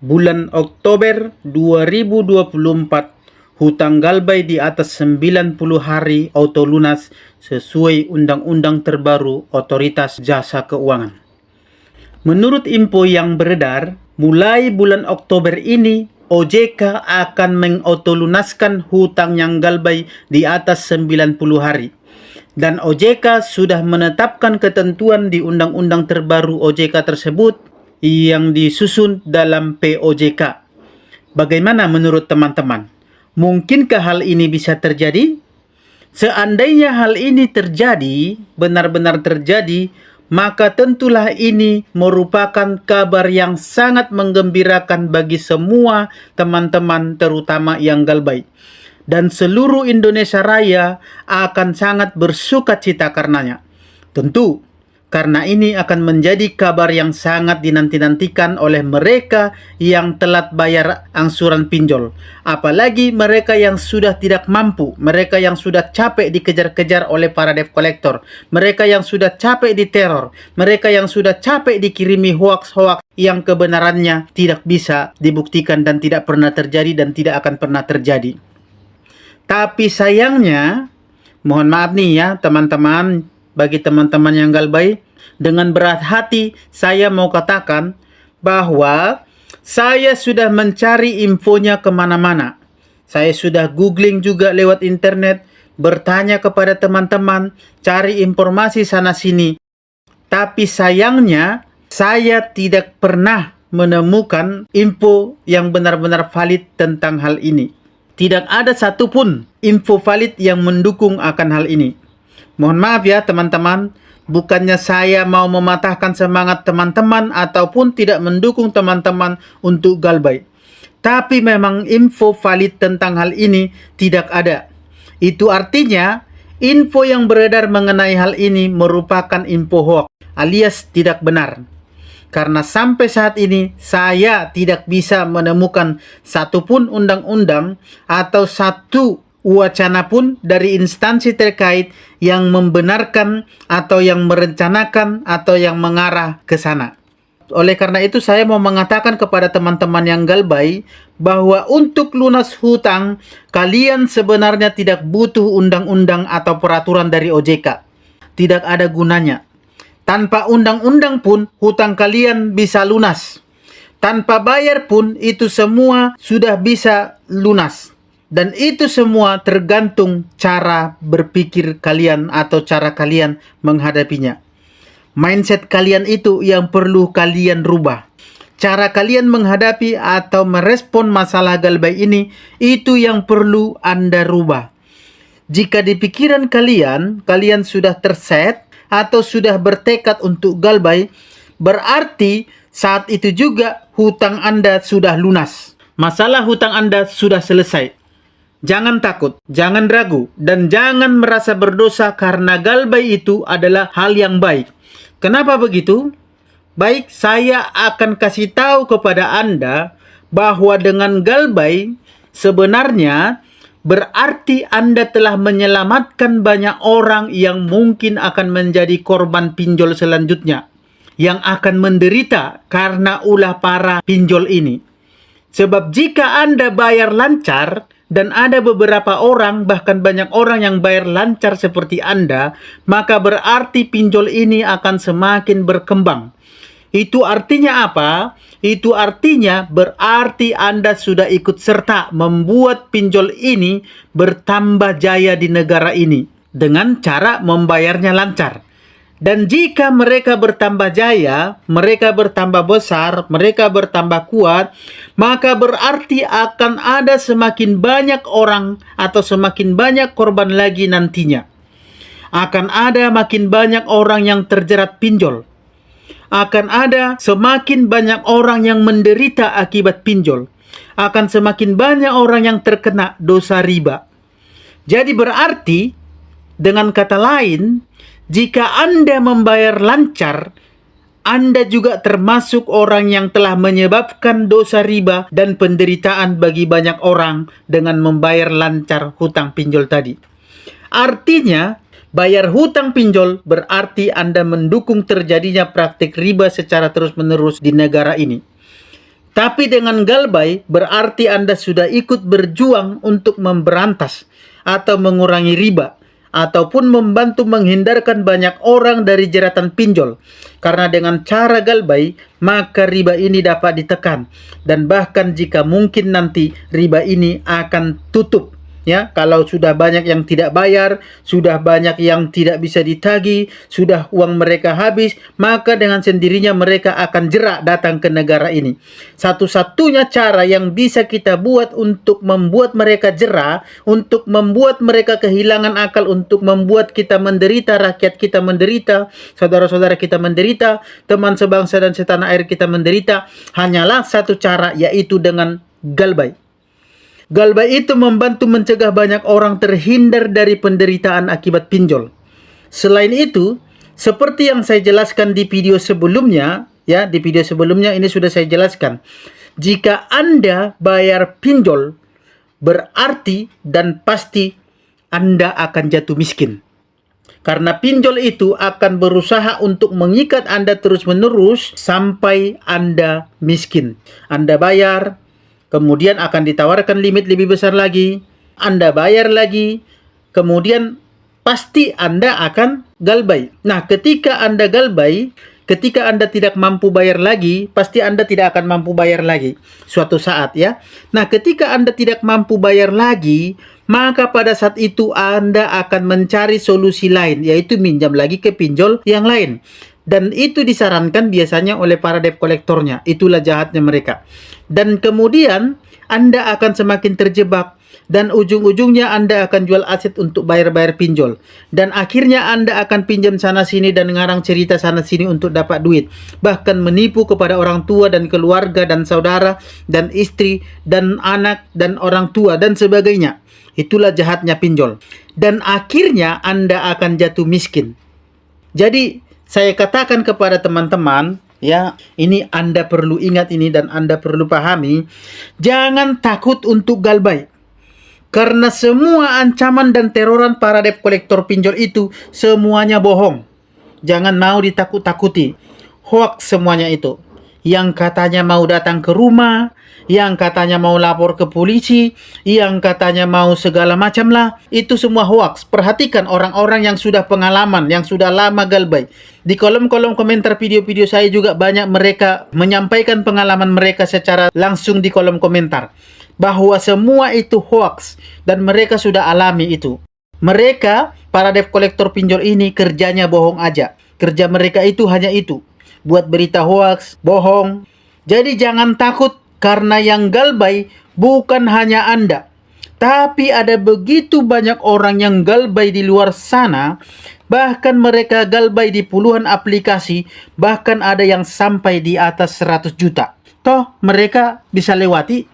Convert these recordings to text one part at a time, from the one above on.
Bulan Oktober 2024, hutang Galbay di atas 90 hari auto lunas sesuai undang-undang terbaru Otoritas Jasa Keuangan. Menurut info yang beredar, mulai bulan Oktober ini, OJK akan mengautolunaskan hutang yang Galbay di atas 90 hari. Dan OJK sudah menetapkan ketentuan di undang-undang terbaru OJK tersebut yang disusun dalam POJK. Bagaimana menurut teman-teman? Mungkinkah hal ini bisa terjadi? Seandainya hal ini terjadi, benar-benar terjadi, maka tentulah ini merupakan kabar yang sangat menggembirakan bagi semua teman-teman, terutama yang Galbay. Dan seluruh Indonesia Raya akan sangat bersuka cita karenanya. Tentu, karena ini akan menjadi kabar yang sangat dinanti-nantikan oleh mereka yang telat bayar angsuran pinjol. Apalagi mereka yang sudah tidak mampu, mereka yang sudah capek dikejar-kejar oleh para debt collector, mereka yang sudah capek diteror, mereka yang sudah capek dikirimi hoaks-hoaks yang kebenarannya tidak bisa dibuktikan dan tidak pernah terjadi dan tidak akan pernah terjadi. Tapi sayangnya, mohon maaf nih ya teman-teman, bagi teman-teman yang Galbay, dengan berat hati saya mau katakan bahwa saya sudah mencari infonya kemana-mana. Saya sudah googling juga lewat internet, bertanya kepada teman-teman, cari informasi sana-sini. Tapi sayangnya saya tidak pernah menemukan info yang benar-benar valid tentang hal ini. Tidak ada satupun info valid yang mendukung akan hal ini. Mohon maaf ya teman-teman, bukannya saya mau mematahkan semangat teman-teman ataupun tidak mendukung teman-teman untuk Galbay. Tapi memang info valid tentang hal ini tidak ada. Itu artinya info yang beredar mengenai hal ini merupakan info hoax alias tidak benar. Karena sampai saat ini saya tidak bisa menemukan satupun undang-undang atau satu wacana pun dari instansi terkait yang membenarkan atau yang merencanakan atau yang mengarah ke sana. Oleh karena itu saya mau mengatakan kepada teman-teman yang Galbay bahwa untuk lunas hutang kalian sebenarnya tidak butuh undang-undang atau peraturan dari OJK. Tidak ada gunanya. Tanpa undang-undang pun hutang kalian bisa lunas. Tanpa bayar pun itu semua sudah bisa lunas. Dan itu semua tergantung cara berpikir kalian atau cara kalian menghadapinya. Mindset kalian itu yang perlu kalian rubah. Cara kalian menghadapi atau merespon masalah Galbay ini, itu yang perlu Anda rubah. Jika di pikiran kalian sudah terset atau sudah bertekad untuk Galbay, berarti saat itu juga hutang Anda sudah lunas. Masalah hutang Anda sudah selesai. Jangan takut, jangan ragu, dan jangan merasa berdosa karena Galbay itu adalah hal yang baik. Kenapa begitu? Baik, saya akan kasih tahu kepada Anda bahwa dengan Galbay sebenarnya berarti Anda telah menyelamatkan banyak orang yang mungkin akan menjadi korban pinjol selanjutnya, yang akan menderita karena ulah para pinjol ini. Sebab jika Anda bayar lancar, dan ada beberapa orang, bahkan banyak orang yang bayar lancar seperti Anda, maka berarti pinjol ini akan semakin berkembang. Itu artinya apa? Itu artinya berarti Anda sudah ikut serta membuat pinjol ini bertambah jaya di negara ini dengan cara membayarnya lancar. Dan jika mereka bertambah jaya, mereka bertambah besar, mereka bertambah kuat, maka berarti akan ada semakin banyak orang atau semakin banyak korban lagi nantinya. Akan ada makin banyak orang yang terjerat pinjol. Akan ada semakin banyak orang yang menderita akibat pinjol. Akan semakin banyak orang yang terkena dosa riba. Jadi berarti, dengan kata lain, jika Anda membayar lancar, Anda juga termasuk orang yang telah menyebabkan dosa riba dan penderitaan bagi banyak orang dengan membayar lancar hutang pinjol tadi. Artinya, bayar hutang pinjol berarti Anda mendukung terjadinya praktik riba secara terus-menerus di negara ini. Tapi dengan galbay berarti Anda sudah ikut berjuang untuk memberantas atau mengurangi riba ataupun membantu menghindarkan banyak orang dari jeratan pinjol. Karena dengan cara galbay, maka riba ini dapat ditekan. Dan bahkan jika mungkin nanti riba ini akan tutup. Ya, kalau sudah banyak yang tidak bayar, sudah banyak yang tidak bisa ditagih, sudah uang mereka habis, maka dengan sendirinya mereka akan jerak datang ke negara ini. Satu-satunya cara yang bisa kita buat untuk membuat mereka jerak, untuk membuat mereka kehilangan akal, untuk membuat kita menderita, rakyat kita menderita, saudara-saudara kita menderita, teman sebangsa dan setanah air kita menderita, hanyalah satu cara, yaitu dengan galbay. Galbay itu membantu mencegah banyak orang terhindar dari penderitaan akibat pinjol. Selain itu, seperti yang saya jelaskan di video sebelumnya, ya, di video sebelumnya ini sudah saya jelaskan. Jika Anda bayar pinjol, berarti dan pasti Anda akan jatuh miskin. Karena pinjol itu akan berusaha untuk mengikat Anda terus-menerus sampai Anda miskin. Anda bayar, kemudian akan ditawarkan limit lebih besar lagi, Anda bayar lagi, kemudian pasti Anda akan galbay. Nah, ketika Anda galbay, ketika Anda tidak mampu bayar lagi, pasti Anda tidak akan mampu bayar lagi suatu saat, ya. Nah, ketika Anda tidak mampu bayar lagi, maka pada saat itu Anda akan mencari solusi lain, yaitu minjam lagi ke pinjol yang lain. Dan itu disarankan biasanya oleh para debt kolektornya. Itulah jahatnya mereka. Dan kemudian Anda akan semakin terjebak. Dan ujung-ujungnya Anda akan jual aset untuk bayar-bayar pinjol. Dan akhirnya Anda akan pinjam sana-sini dan ngarang cerita sana-sini untuk dapat duit. Bahkan menipu kepada orang tua dan keluarga dan saudara dan istri dan anak dan orang tua dan sebagainya. Itulah jahatnya pinjol. Dan akhirnya Anda akan jatuh miskin. Jadi saya katakan kepada teman-teman, ya, ini Anda perlu ingat ini dan Anda perlu pahami, jangan takut untuk galbay. Karena semua ancaman dan teroran para debt kolektor pinjol itu semuanya bohong. Jangan mau ditakut-takuti. Hoax semuanya itu. Yang katanya mau datang ke rumah, yang katanya mau lapor ke polisi, yang katanya mau segala macam lah. Itu semua hoax. Perhatikan orang-orang yang sudah pengalaman, yang sudah lama galbay. Di kolom-kolom komentar video-video saya juga banyak mereka menyampaikan pengalaman mereka secara langsung di kolom komentar. Bahwa semua itu hoax dan mereka sudah alami itu. Mereka, para debt kolektor pinjol ini kerjanya bohong aja. Kerja mereka itu hanya itu. Buat berita hoax, bohong. Jadi jangan takut karena yang galbay bukan hanya Anda. Tapi ada begitu banyak orang yang galbay di luar sana. Bahkan mereka galbay di puluhan aplikasi. Bahkan ada yang sampai di atas 100 juta. Toh mereka bisa lewati.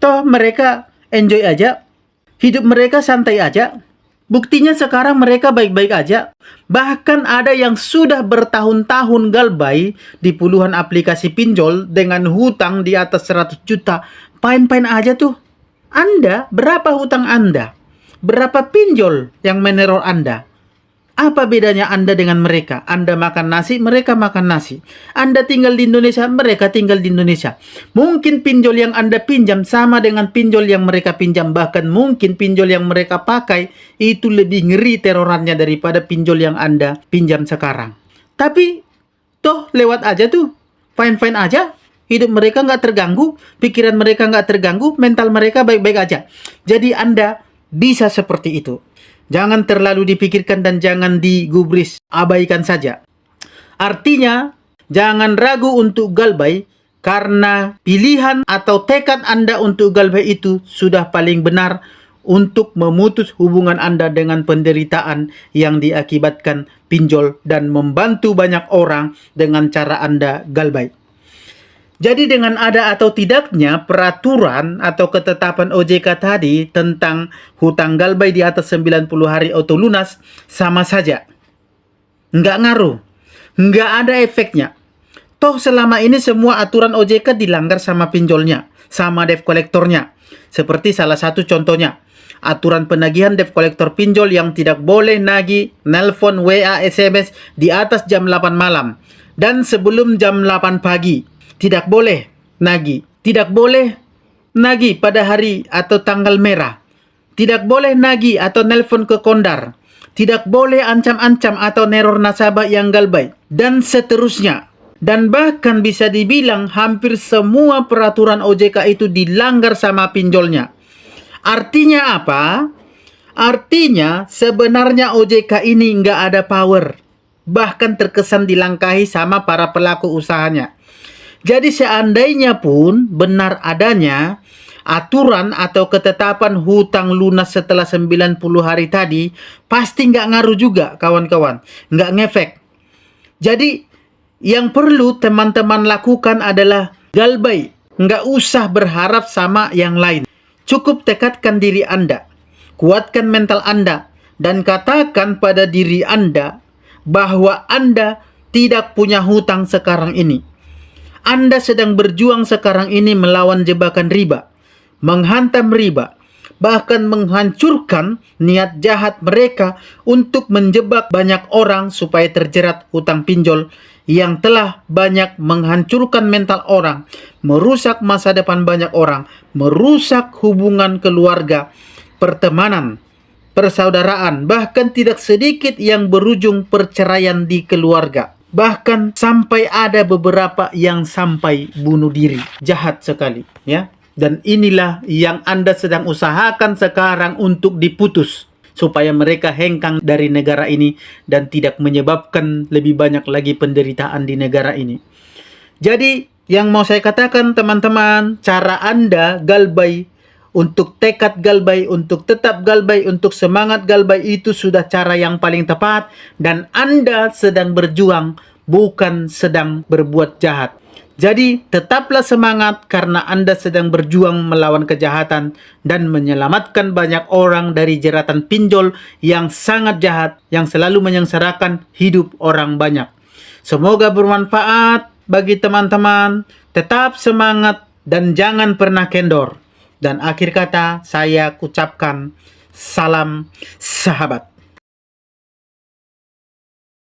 Toh mereka enjoy aja. Hidup mereka santai aja. Buktinya sekarang mereka baik-baik aja. Bahkan ada yang sudah bertahun-tahun galbay di puluhan aplikasi pinjol dengan hutang di atas 100 juta. Pain-pain aja tuh. Anda, berapa hutang Anda? Berapa pinjol yang meneror Anda? Apa bedanya Anda dengan mereka? Anda makan nasi, mereka makan nasi. Anda tinggal di Indonesia, mereka tinggal di Indonesia. Mungkin pinjol yang Anda pinjam sama dengan pinjol yang mereka pinjam. Bahkan mungkin pinjol yang mereka pakai itu lebih ngeri terorannya daripada pinjol yang Anda pinjam sekarang. Tapi, toh lewat aja tuh. Fine-fine aja. Hidup mereka nggak terganggu, pikiran mereka nggak terganggu, mental mereka baik-baik aja. Jadi Anda bisa seperti itu. Jangan terlalu dipikirkan dan jangan digubris, abaikan saja. Artinya, jangan ragu untuk galbay karena pilihan atau tekad Anda untuk galbay itu sudah paling benar untuk memutus hubungan Anda dengan penderitaan yang diakibatkan pinjol dan membantu banyak orang dengan cara Anda galbay. Jadi dengan ada atau tidaknya peraturan atau ketetapan OJK tadi tentang hutang galbay di atas 90 hari auto lunas sama saja. Nggak ngaruh. Nggak ada efeknya. Toh selama ini semua aturan OJK dilanggar sama pinjolnya, sama debt kolektornya. Seperti salah satu contohnya, aturan penagihan debt kolektor pinjol yang tidak boleh nagih, nelpon, WA, SMS di atas jam 8 malam dan sebelum jam 8 pagi. Tidak boleh nagih. Tidak boleh nagih pada hari atau tanggal merah. Tidak boleh nagih atau nelpon ke kondar. Tidak boleh ancam-ancam atau neror nasabah yang galbay. Dan seterusnya. Dan bahkan bisa dibilang hampir semua peraturan OJK itu dilanggar sama pinjolnya. Artinya apa? Artinya sebenarnya OJK ini nggak ada power. Bahkan terkesan dilangkahi sama para pelaku usahanya. Jadi seandainya pun benar adanya aturan atau ketetapan hutang lunas setelah 90 hari tadi, pasti nggak ngaruh juga kawan-kawan. Nggak ngefek. Jadi yang perlu teman-teman lakukan adalah galbay. Nggak usah berharap sama yang lain. Cukup tekadkan diri Anda. Kuatkan mental Anda. Dan katakan pada diri Anda bahwa Anda tidak punya hutang sekarang ini. Anda sedang berjuang sekarang ini melawan jebakan riba, menghantam riba, bahkan menghancurkan niat jahat mereka untuk menjebak banyak orang supaya terjerat hutang pinjol yang telah banyak menghancurkan mental orang, merusak masa depan banyak orang, merusak hubungan keluarga, pertemanan, persaudaraan, bahkan tidak sedikit yang berujung perceraian di keluarga. Bahkan sampai ada beberapa yang sampai bunuh diri. Jahat sekali, ya. Dan inilah yang Anda sedang usahakan sekarang untuk diputus. Supaya mereka hengkang dari negara ini dan tidak menyebabkan lebih banyak lagi penderitaan di negara ini. Jadi, yang mau saya katakan teman-teman, cara Anda galbay, untuk tekad galbay, untuk tetap galbay, untuk semangat galbay itu sudah cara yang paling tepat. Dan Anda sedang berjuang, bukan sedang berbuat jahat. Jadi tetaplah semangat karena Anda sedang berjuang melawan kejahatan dan menyelamatkan banyak orang dari jeratan pinjol yang sangat jahat, yang selalu menyengsarakan hidup orang banyak. Semoga bermanfaat bagi teman-teman. Tetap semangat dan jangan pernah kendor. Dan akhir kata saya ucapkan salam sahabat.